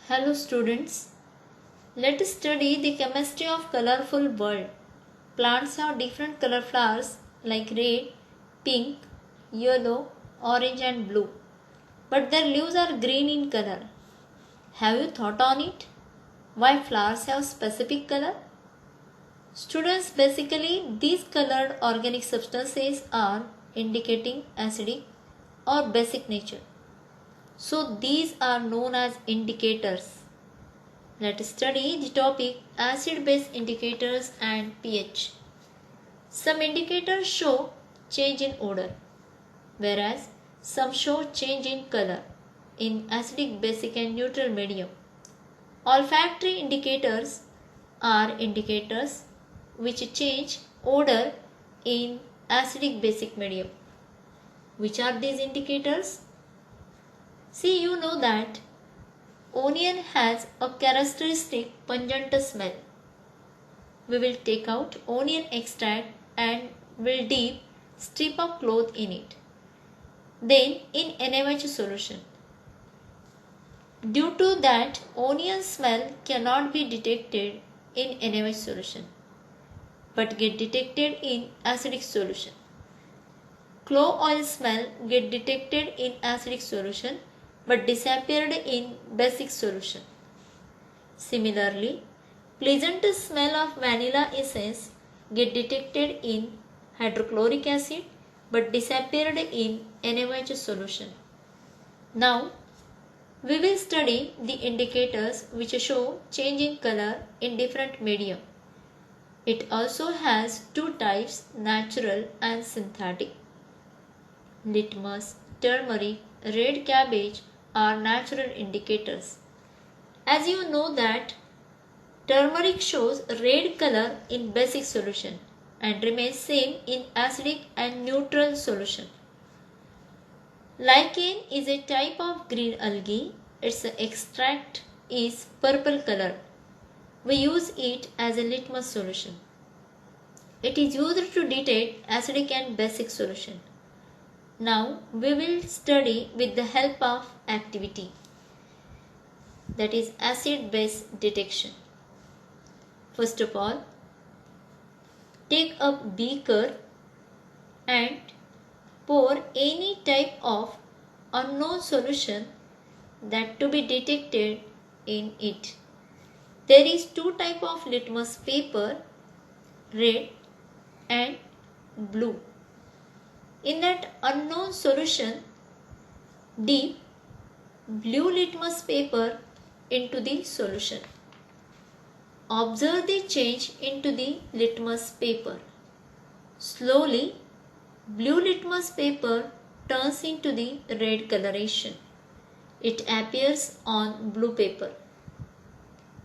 Hello students, let us study the chemistry of colorful world. Plants have different color flowers like red, pink, yellow, orange and blue. But their leaves are green in color. Have you thought on it? Why flowers have specific color? Students, basically these colored organic substances are indicating acidic or basic nature. So these are known as indicators. Let us study the topic acid-base indicators and pH. Some indicators show change in odor, whereas some show change in color in acidic, basic and neutral medium. Olfactory indicators are indicators which change odor in acidic, basic medium. Which are these indicators? See, you know that onion has a characteristic pungent smell. We will take out onion extract and will dip strip of cloth in it. Then in NaOH solution. Due to that, onion smell cannot be detected in NaOH solution but get detected in acidic solution. Clove oil smell get detected in acidic solution but disappeared in basic solution. Similarly, pleasant smell of vanilla essence get detected in hydrochloric acid but disappeared in NaOH solution. Now, we will study the indicators which show change in color in different medium. It also has two types, natural and synthetic. Litmus, turmeric, red cabbage are natural indicators. As you know that turmeric shows red color in basic solution and remains same in acidic and neutral solution. Lichen is a type of green algae. Its extract is purple color. We use it as a litmus solution. It is used to detect acidic and basic solution. Now we will study with the help of activity, that is acid-base detection. First of all, take a beaker and pour any type of unknown solution that to be detected in it. There is two type of litmus paper, red and blue. In that unknown solution, dip blue litmus paper into the solution. Observe the change into the litmus paper. Slowly, blue litmus paper turns into the red coloration. It appears on blue paper.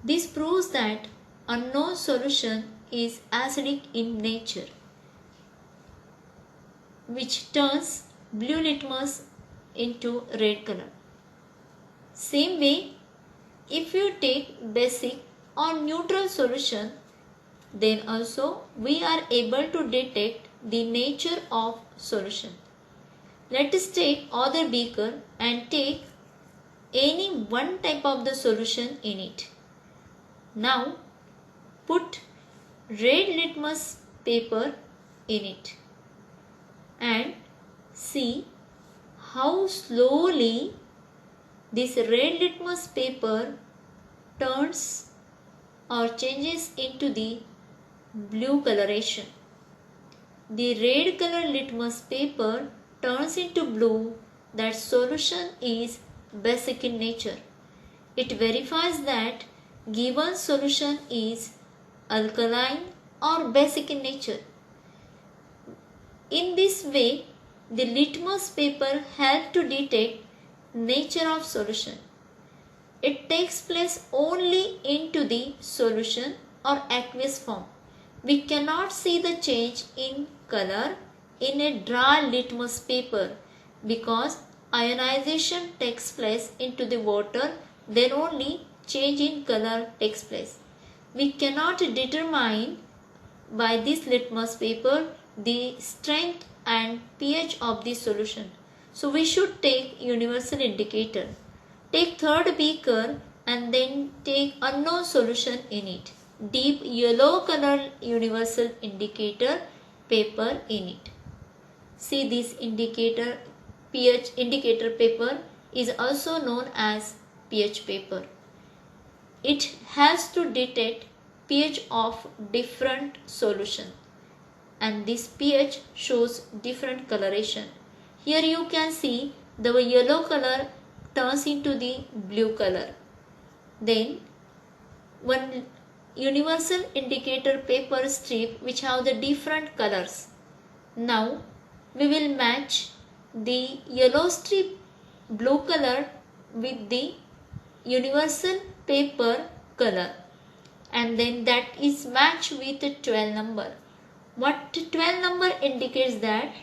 This proves that unknown solution is acidic in nature, which turns blue litmus into red color. Same way, if you take basic or neutral solution, then also we are able to detect the nature of solution. Let us take other beaker and take any one type of the solution in it. Now put red litmus paper in it and see how slowly this red litmus paper turns or changes into the blue coloration. The red color litmus paper turns into blue. That solution is basic in nature. It verifies that given solution is alkaline or basic in nature. In this way, the litmus paper helps to detect nature of solution. It takes place only into the solution or aqueous form. We cannot see the change in color in a dry litmus paper because ionization takes place into the water, then only change in color takes place. We cannot determine by this litmus paper the strength and pH of the solution. So we should take universal indicator. Take third beaker and then take unknown solution in it. Deep yellow color universal indicator paper in it. See, this indicator pH indicator paper is also known as pH paper. It has to detect pH of different solution, and this pH shows different coloration. Here you can see the yellow color turns into the blue color. Then one universal indicator paper strip which have the different colors. Now we will match the yellow strip blue color with the universal paper color, and then that is matched with 12 number. What 12 number indicates that?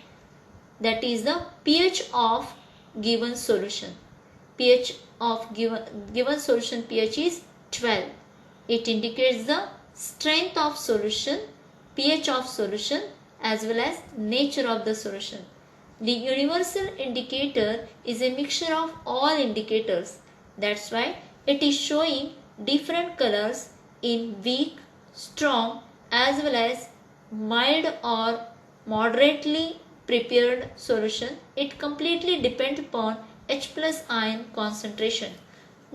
That is the pH of given solution. pH of given solution pH is 12. It indicates the strength of solution, pH of solution, as well as nature of the solution. The universal indicator is a mixture of all indicators. That's why it is showing different colors in weak, strong, as well as mild or moderately prepared solution. It completely depends upon H plus ion concentration.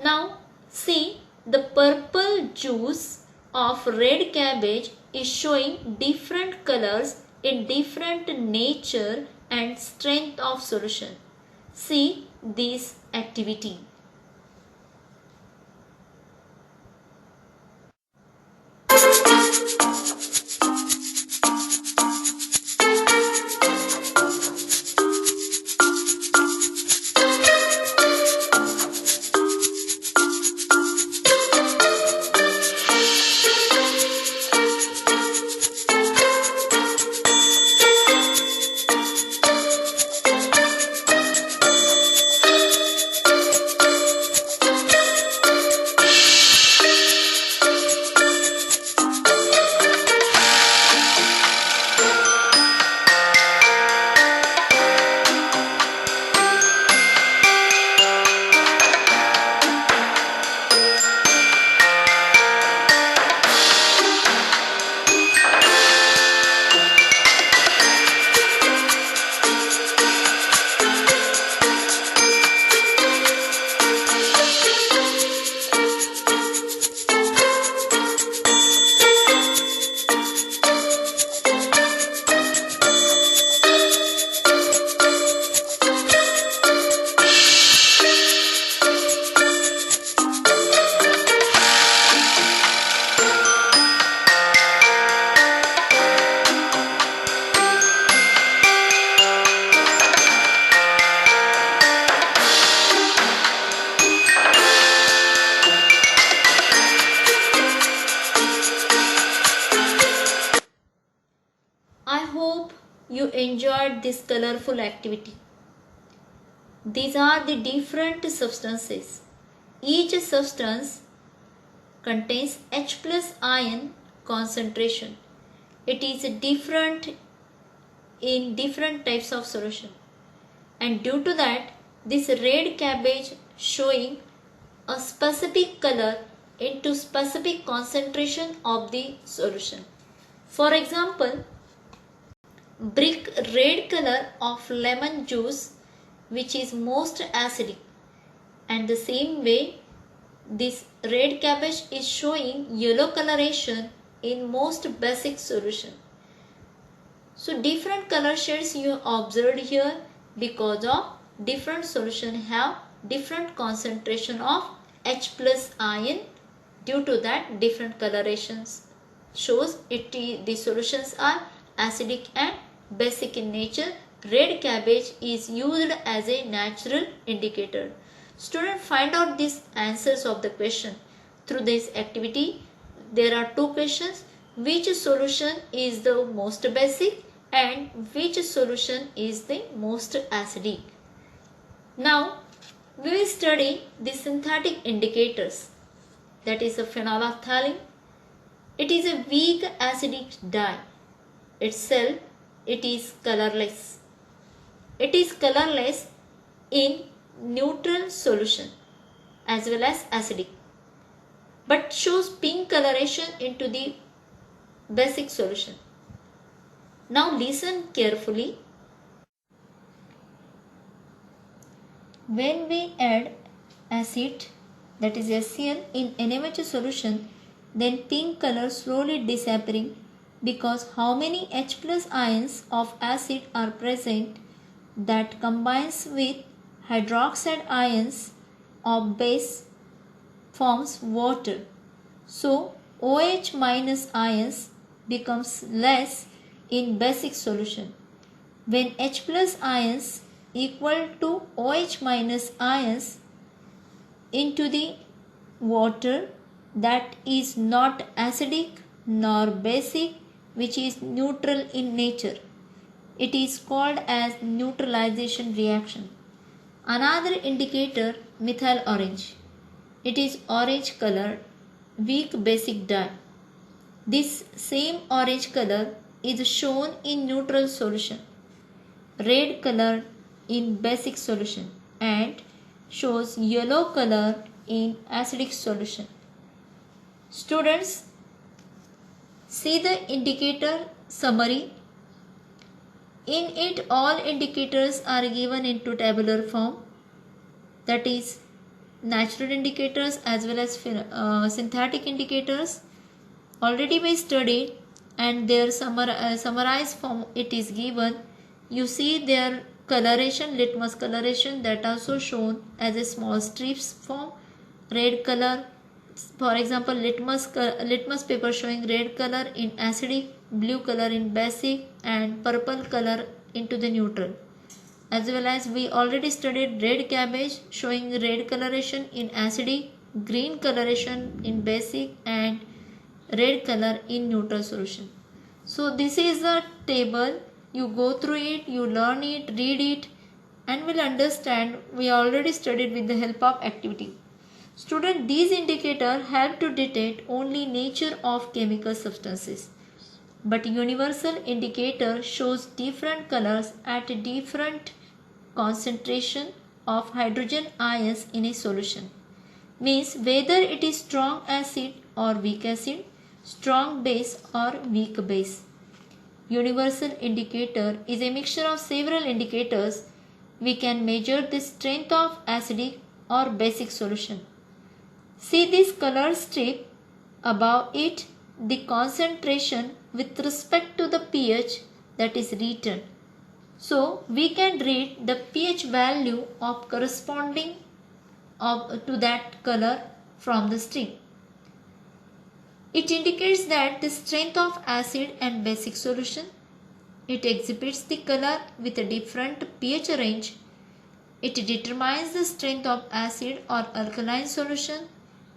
Now see, the purple juice of red cabbage is showing different colors in different nature and strength of solution. See this activity. I hope you enjoyed this colorful activity. These are the different substances. Each substance contains H plus ion concentration. It is different in different types of solution, and due to that this red cabbage showing a specific color into specific concentration of the solution. For example, brick red color of lemon juice which is most acidic, and the same way this red cabbage is showing yellow coloration in most basic solution. So different color shades you observed here because of different solution have different concentration of H plus ion. Due to that different colorations shows the solutions are acidic and basic in nature. Red cabbage is used as a natural indicator. Students, find out these answers of the question. Through this activity, there are two questions. Which solution is the most basic and which solution is the most acidic? Now, we will study the synthetic indicators. That is a phenolphthalein. It is a weak acidic dye. Itself, it is colorless. It is colorless in neutral solution as well as acidic. but shows pink coloration into the basic solution. Now listen carefully. When we add acid, that is HCl, in NaOH solution, then pink color slowly disappearing because how many H plus ions of acid are present that combines with hydroxide ions of base forms water. So OH minus ions becomes less in basic solution. When H plus ions equal to OH minus ions into the water, that is not acidic nor basic, which is neutral in nature. It is called as neutralization reaction. Another indicator, methyl orange. It is orange color, weak basic dye. This same orange color is shown in neutral solution, red color in basic solution, and shows yellow color in acidic solution. Students, see the indicator summary. In it, all indicators are given into tabular form, that is natural indicators as well as synthetic indicators. Already we studied, and their summarized form it is given. You see their coloration, litmus coloration, that also shown as a small strips form. Red color, for example, litmus paper showing red color in acidic, blue color in basic, and purple color into the neutral. As well as we already studied red cabbage showing red coloration in acidic, green coloration in basic, and red color in neutral solution. So this is the table. You go through it, you learn it, read it, and will understand. We already studied with the help of activity. Student, these indicators help to detect only nature of chemical substances. But universal indicator shows different colors at a different concentration of hydrogen ions in a solution. Means whether it is strong acid or weak acid, strong base or weak base. Universal indicator is a mixture of several indicators. We can measure the strength of acidic or basic solution. See this color strip, above it the concentration with respect to the pH that is written. So we can read the pH value of corresponding to that color from the strip. It indicates that the strength of acid and basic solution. It exhibits the color with a different pH range. It determines the strength of acid or alkaline solution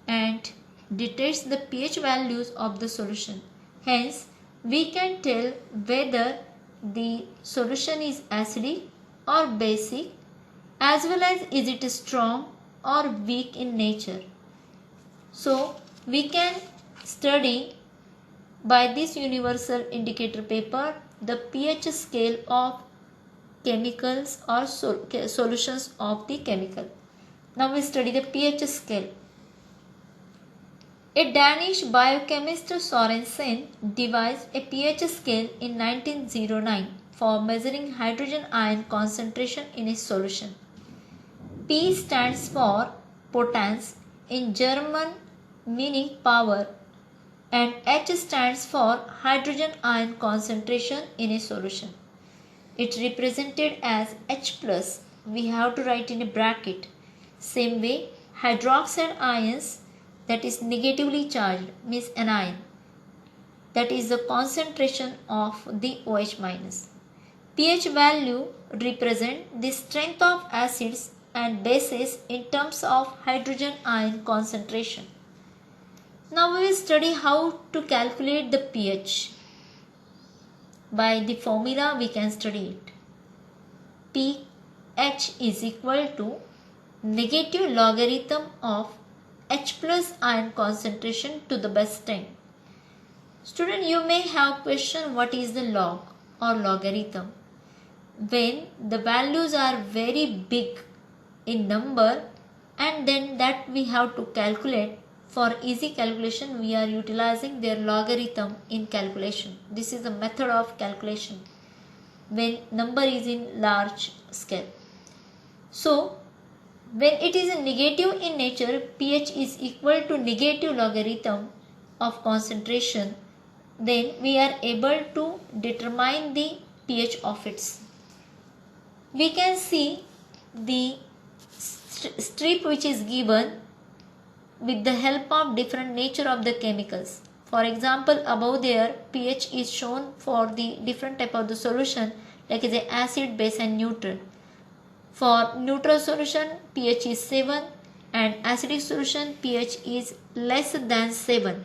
and detects the pH values of the solution. Hence, we can tell whether the solution is acidic or basic, as well as is it strong or weak in nature. So, we can study by this universal indicator paper the pH scale of chemicals or solutions of the chemical. Now we study the pH scale. A Danish biochemist Sorensen devised a pH scale in 1909 for measuring hydrogen ion concentration in a solution. P stands for potence in German, meaning power, and H stands for hydrogen ion concentration in a solution. It represented as H plus. We have to write in a bracket. Same way, hydroxide ions, that is negatively charged, means anion, that is the concentration of the OH minus. pH value represent the strength of acids and bases in terms of hydrogen ion concentration. Now we will study how to calculate the pH. By the formula we can study it. pH is equal to negative logarithm of H plus ion concentration to the base 10. Student, you may have question what is the log or logarithm. When the values are very big in number, and then that we have to calculate For easy calculation, we are utilizing their logarithm in calculation. This is the method of calculation when number is in large scale. So, when it is negative in nature, pH is equal to negative logarithm of concentration, then we are able to determine the pH of its. We can see the strip which is given with the help of different nature of the chemicals. For example, above there pH is shown for the different type of the solution like the acid, base and neutral. For neutral solution pH is 7 and acidic solution pH is less than 7.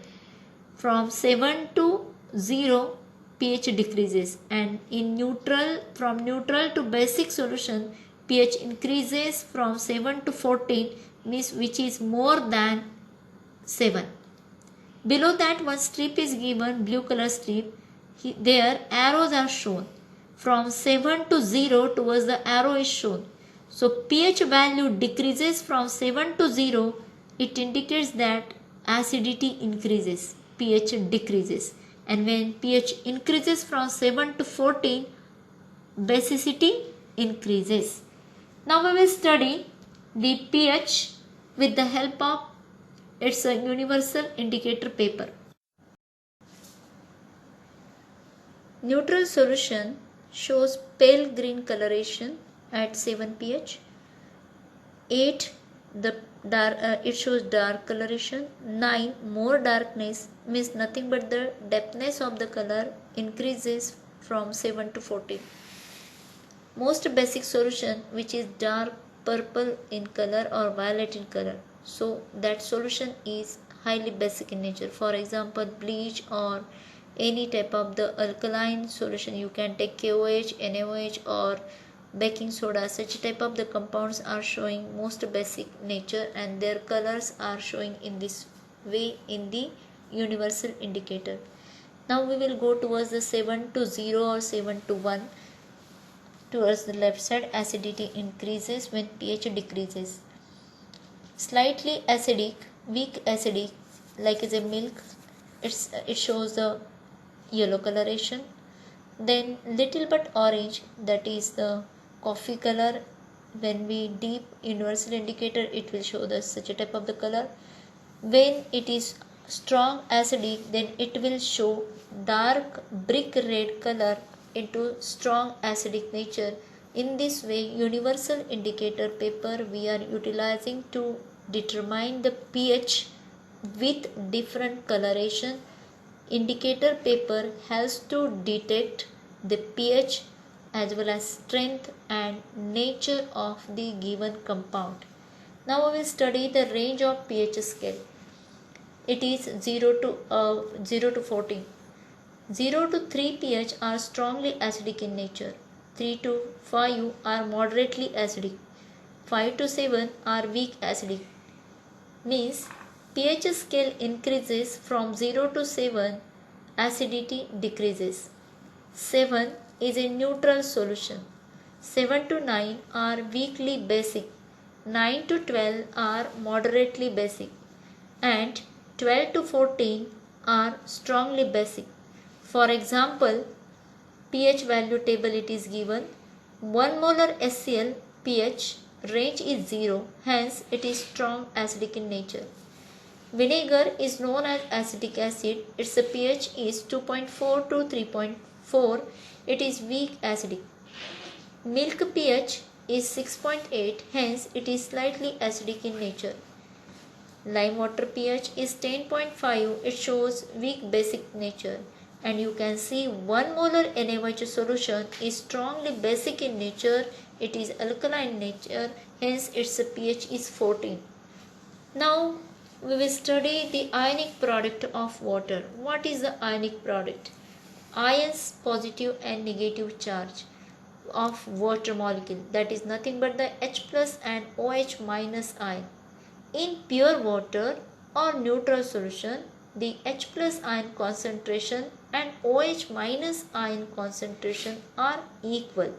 From 7 to 0 pH decreases, and in neutral, from neutral to basic solution pH increases from 7 to 14, means which is more than 7. Below that one strip is given, blue color strip. There arrows are shown. From 7 to 0 towards the arrow is shown. So pH value decreases from 7 to 0. It indicates that acidity increases, pH decreases. And when pH increases from 7 to 14, basicity increases. Now we will study the pH with the help of its a universal indicator paper. Neutral solution shows pale green coloration at 7 pH. 8 it shows dark coloration. 9 more darkness, means nothing but the depthness of the color increases from 7 to 14. Most basic solution which is dark purple in color or violet in color, so that solution is highly basic in nature. For example, bleach or any type of the alkaline solution, you can take KOH, NaOH or baking soda. Such type of the compounds are showing most basic nature and their colors are showing in this way in the universal indicator. Now we will go towards the 7 to 0 or 7 to 1. Towards the left side, acidity increases when pH decreases. Slightly acidic, weak acidic, like as a milk, it shows the yellow coloration. Then little but orange, that is the coffee color. When we deep universal indicator, it will show the such a type of the color. When it is strong acidic, then it will show dark brick red color into strong acidic nature. In this way, universal indicator paper we are utilizing to determine the pH with different coloration. Indicator paper helps to detect the pH as well as strength and nature of the given compound. Now we will study the range of pH scale. It is 0 to 14. 0 to 3 pH are strongly acidic in nature. 3 to 5 are moderately acidic. 5 to 7 are weak acidic. Means pH scale increases from 0 to 7, acidity decreases. 7 is a neutral solution. 7 to 9 are weakly basic. 9 to 12 are moderately basic. And 12 to 14 are strongly basic. For example, pH value table it is given. 1 molar HCl pH range is 0, hence it is strong acidic in nature. Vinegar is known as acetic acid. Its pH is 2.4 to 3.4. It is weak acidic. Milk pH is 6.8, hence it is slightly acidic in nature. Lime water pH is 10.5. It shows weak basic nature. And you can see 1 molar NaOH solution is strongly basic in nature. It is alkaline in nature, hence its pH is 14. Now we will study the ionic product of water. What is the ionic product? Ions, positive and negative charge of water molecule, that is nothing but the H plus and OH minus ion. In pure water or neutral solution, the H plus ion concentration and OH minus ion concentration are equal.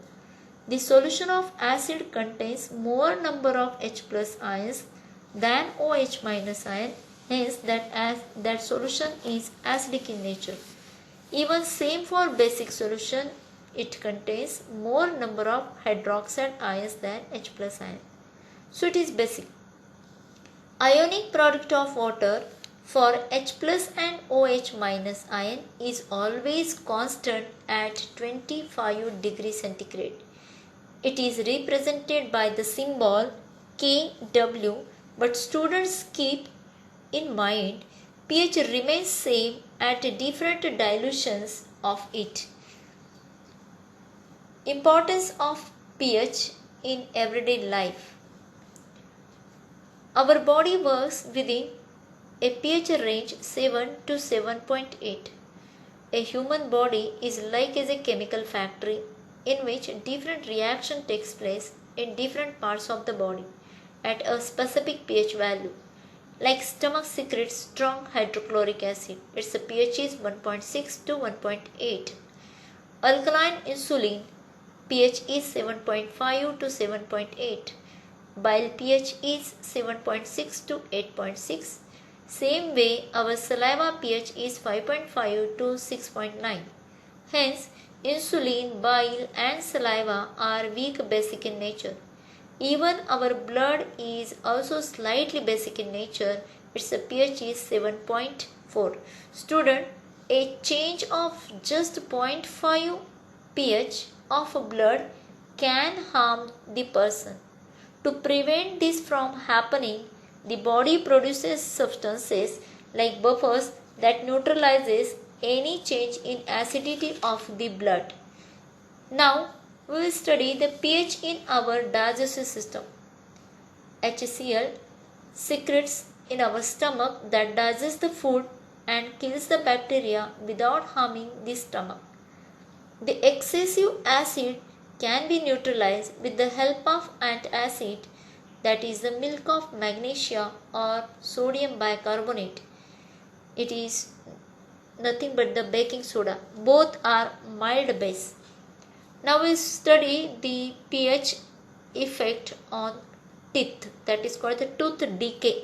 The solution of acid contains more number of H plus ions than OH minus ion. hence that solution is acidic in nature. Even same for basic solution, it contains more number of hydroxide ions than H plus ion. So it is basic. Ionic product of water for H plus and OH minus ion is always constant at 25 degrees centigrade. It is represented by the symbol Kw, but students keep in mind pH remains same at different dilutions of it. Importance of pH in everyday life. Our body works within a pH range 7 to 7.8. A human body is like as a chemical factory in which different reaction takes place in different parts of the body at a specific pH value. Like stomach secretes strong hydrochloric acid. Its pH is 1.6 to 1.8. Alkaline insulin pH is 7.5 to 7.8. Bile pH is 7.6 to 8.6. Same way, our saliva pH is 5.5 to 6.9. Hence, insulin, bile and saliva are weak basic in nature. Even our blood is also slightly basic in nature. Its pH is 7.4. Student, a change of just 0.5 pH of blood can harm the person. To prevent this from happening, the body produces substances like buffers that neutralizes any change in acidity of the blood. Now, we will study the pH in our digestive system. HCl secretes in our stomach that digests the food and kills the bacteria without harming the stomach. The excessive acid can be neutralized with the help of antacid, that is the milk of magnesia or sodium bicarbonate. It is nothing but the baking soda. Both are mild base. Now we study the pH effect on teeth, that is called the tooth decay.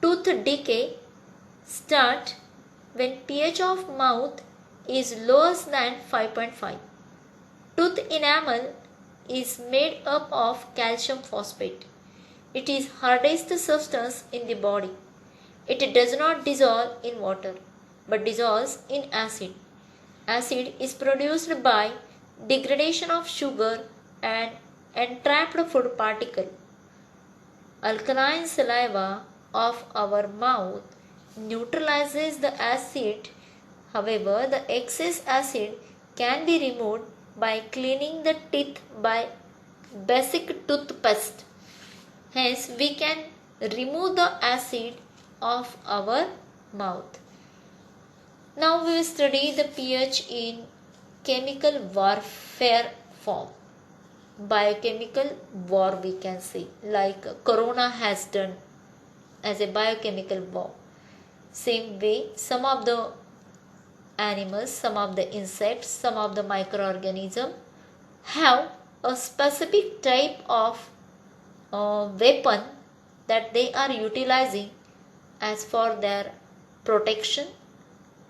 Tooth decay starts when pH of mouth is less than 5.5. Tooth enamel is made up of calcium phosphate. It is hardest substance in the body. It does not dissolve in water but dissolves in acid. Acid is produced by degradation of sugar and entrapped food particle. Alkaline saliva of our mouth neutralizes the acid. However, the excess acid can be removed by cleaning the teeth by basic toothpaste. Hence, we can remove the acid of our mouth. Now we will study the pH in chemical warfare form. Biochemical war we can say, like corona has done as a biochemical war. Same way, some of the animals, some of the insects, some of the microorganisms have a specific type of weapon that they are utilizing as for their protection,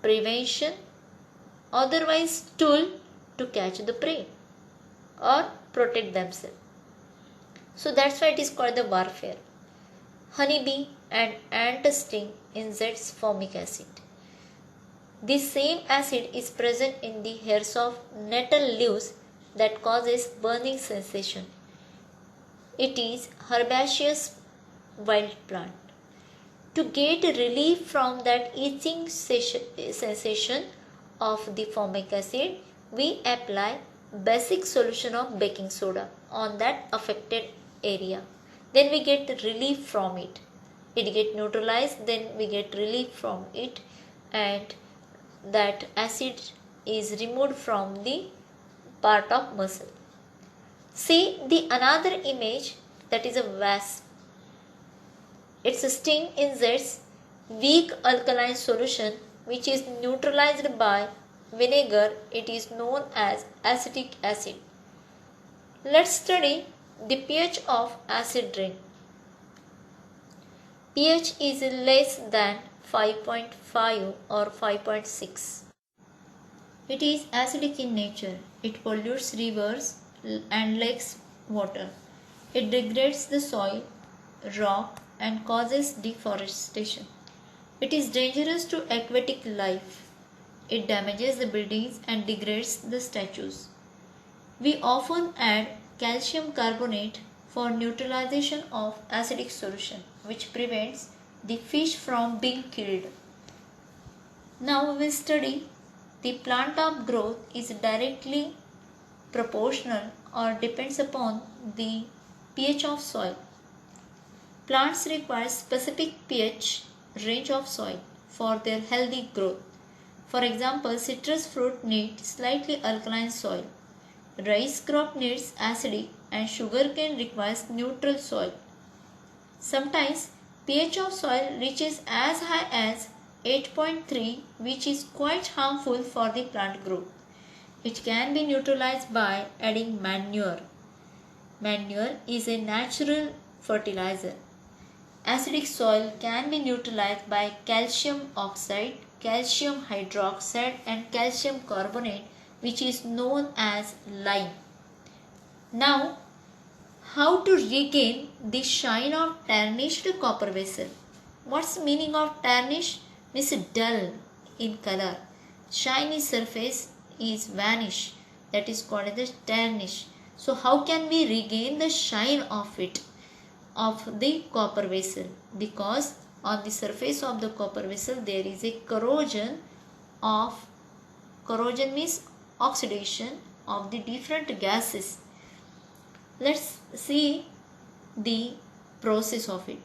prevention, otherwise tool to catch the prey or protect themselves. So that's why it is called the warfare. Honeybee and ant sting injects formic acid. This same acid is present in the hairs of nettle leaves that causes burning sensation. It is herbaceous wild plant. To get relief from that itching sensation of the formic acid, we apply basic solution of baking soda on that affected area. Then we get relief from it. It get neutralized, then we get relief from it, and that acid is removed from the part of muscle. See the another image, that is a wasp. Its sting injects weak alkaline solution which is neutralized by vinegar. It is known as acetic acid. Let's study the pH of acid rain. pH is less than 5.5 or 5.6. It is acidic in nature. It pollutes rivers and lakes water. It degrades the soil, rock, and causes deforestation. It is dangerous to aquatic life. It damages the buildings and degrades the statues. We often add calcium carbonate for neutralization of acidic solution, which prevents the fish from being killed. Now we will study the plant of growth is directly proportional or depends upon the pH of soil. Plants require specific pH range of soil for their healthy growth. For example, citrus fruit needs slightly alkaline soil. Rice crop needs acidic and sugarcane requires neutral soil. Sometimes pH of soil reaches as high as 8.3, which is quite harmful for the plant growth. It can be neutralized by adding manure. Manure is a natural fertilizer. Acidic soil can be neutralized by calcium oxide, calcium hydroxide and calcium carbonate, which is known as lime. Now, how to regain the shine of tarnished copper vessel? What's the meaning of tarnish? Means dull in color. Shiny surface is vanish. That is called as tarnish. So how can we regain the shine of it, of the copper vessel? Because on the surface of the copper vessel there is a corrosion means oxidation of the different gases. Let's see the process of it.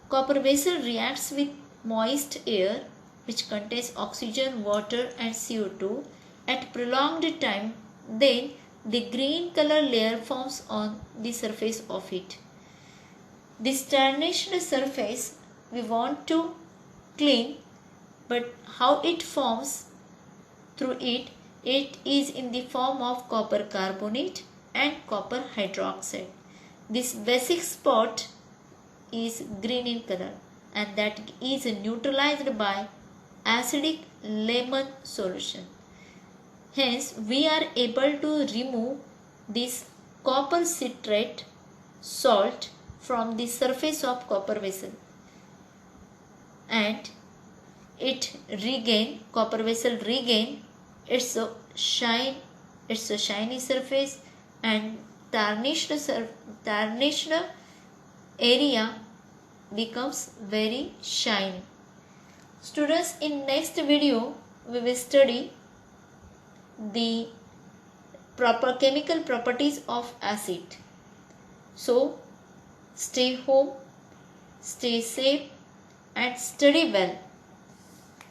Copper vessel reacts with moist air which contains oxygen, water and CO2 at prolonged time. Then the green color layer forms on the surface of it. This tarnished surface we want to clean, but how it forms through it? It is in the form of copper carbonate and copper hydroxide. This basic spot is green in color and that is neutralized by acidic lemon solution. Hence, we are able to remove this copper citrate salt from the surface of copper vessel, and copper vessel regain its shiny surface, and tarnished area becomes very shiny. Students, in next video we will study the proper chemical properties of acid. So stay home, stay safe and study well.